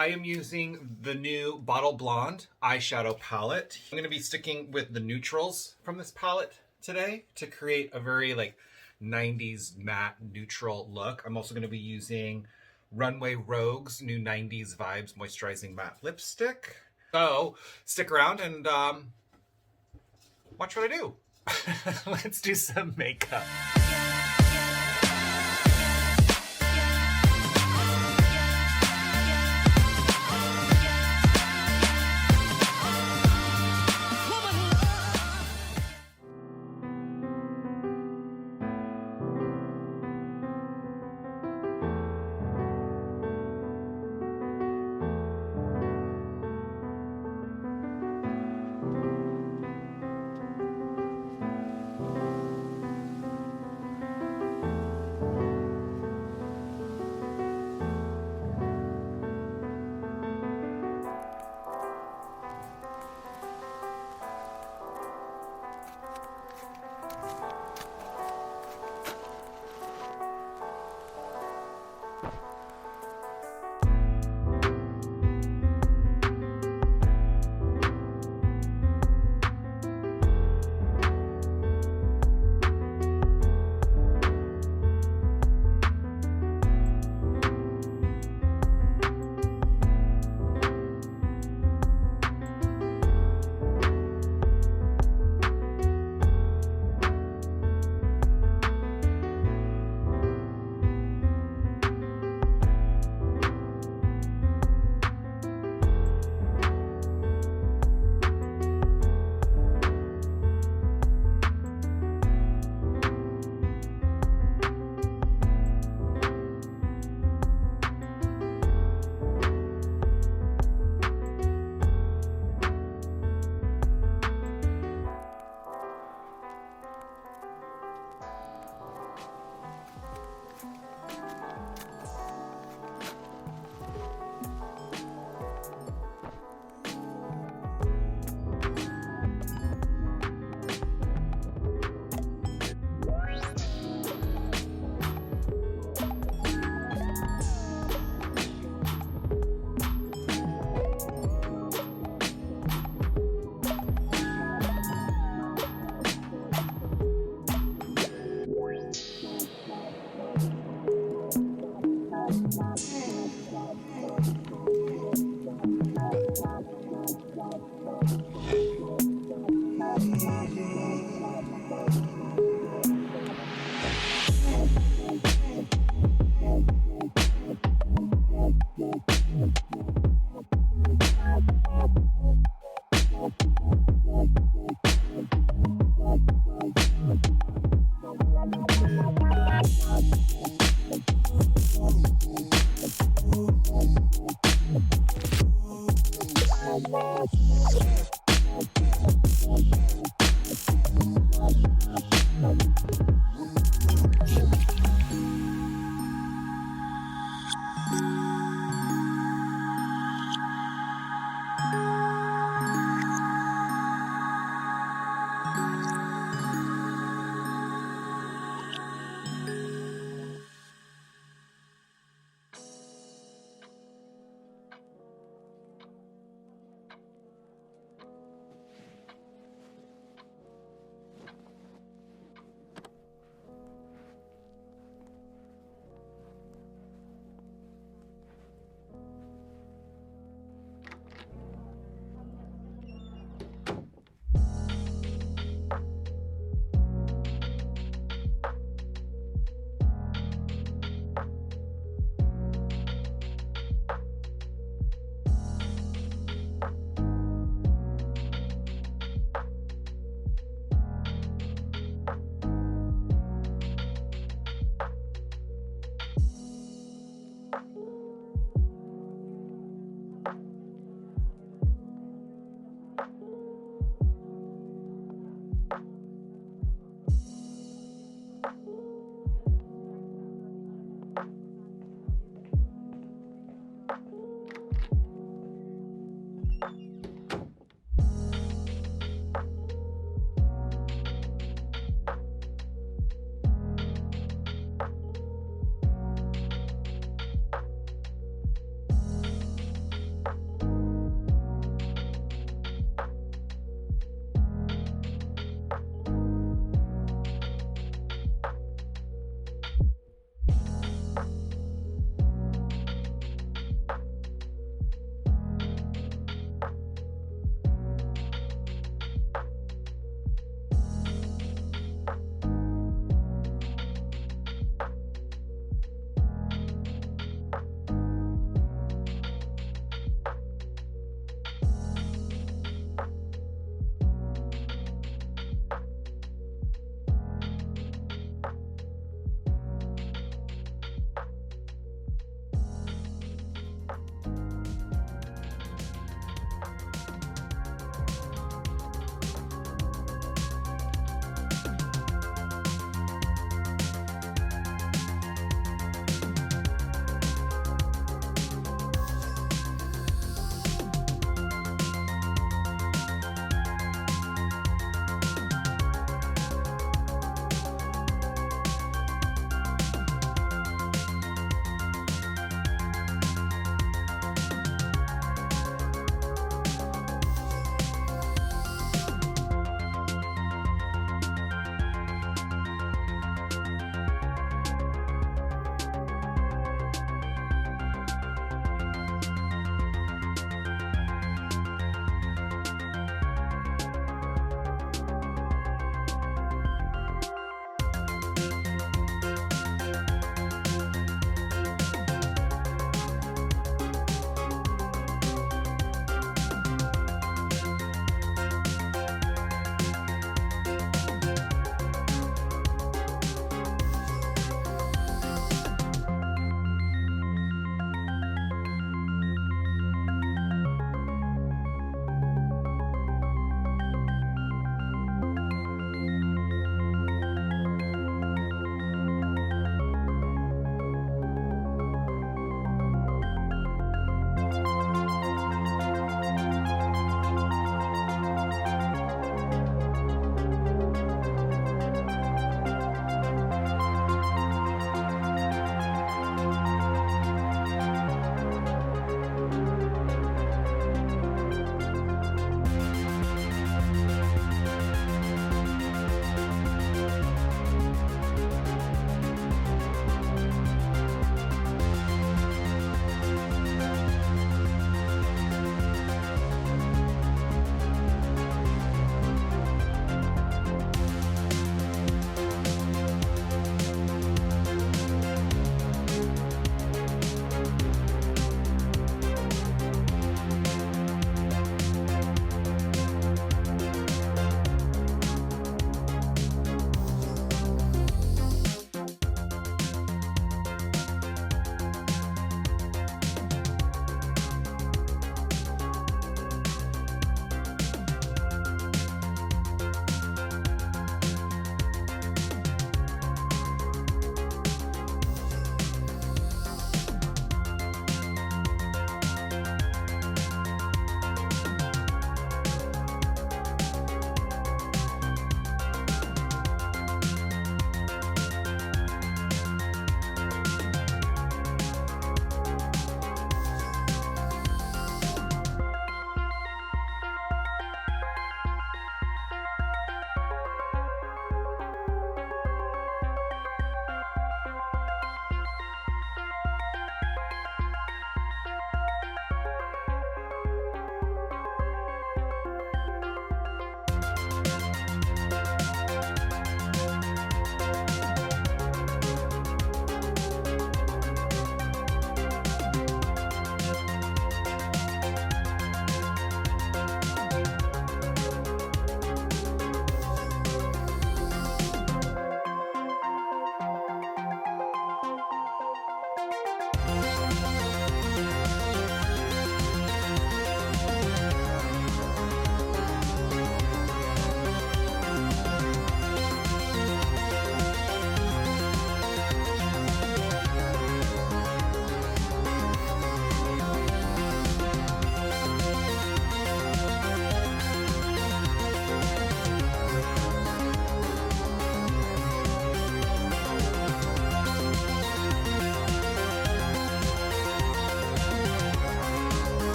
I am using the new Bottle Blonde eyeshadow palette. I'm going to be sticking with the neutrals from this palette today to create a very like 90s matte neutral look. I'm also going to be using Runway Rogue's new 90s Vibes Moisturizing Matte Lipstick. So stick around and watch what I do. Let's do some makeup.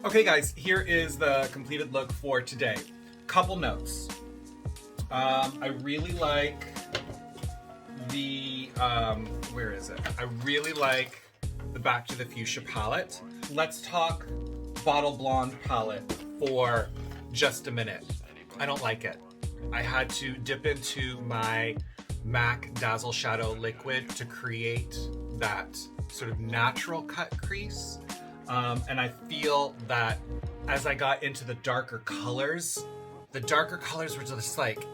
Okay guys, here is the completed look for today. Couple notes. I really like the, where is it? I really like the Back to the Fuchsia palette. Let's talk Bottle Blonde palette for just a minute. I don't like it. I had to dip into my MAC Dazzle Shadow liquid to create that sort of natural cut crease. And I feel that as I got into the darker colors were just like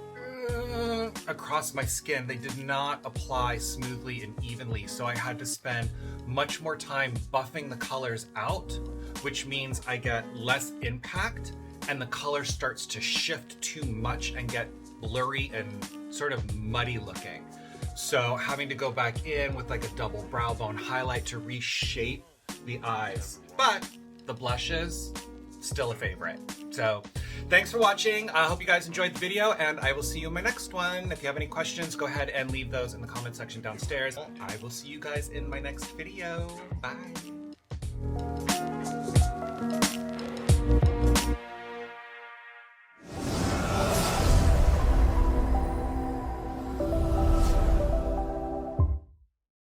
across my skin. They did not apply smoothly and evenly, so I had to spend much more time buffing the colors out, which means I get less impact and the color starts to shift too much and get blurry and sort of muddy looking. So having to go back in with like a double brow bone highlight to reshape the eyes. But the blushes, still a favorite. So thanks for watching. I hope you guys enjoyed the video, and I will see you in my next one. If you have any questions, go ahead and leave those in the comment section downstairs. I will see you guys in my next video. Bye.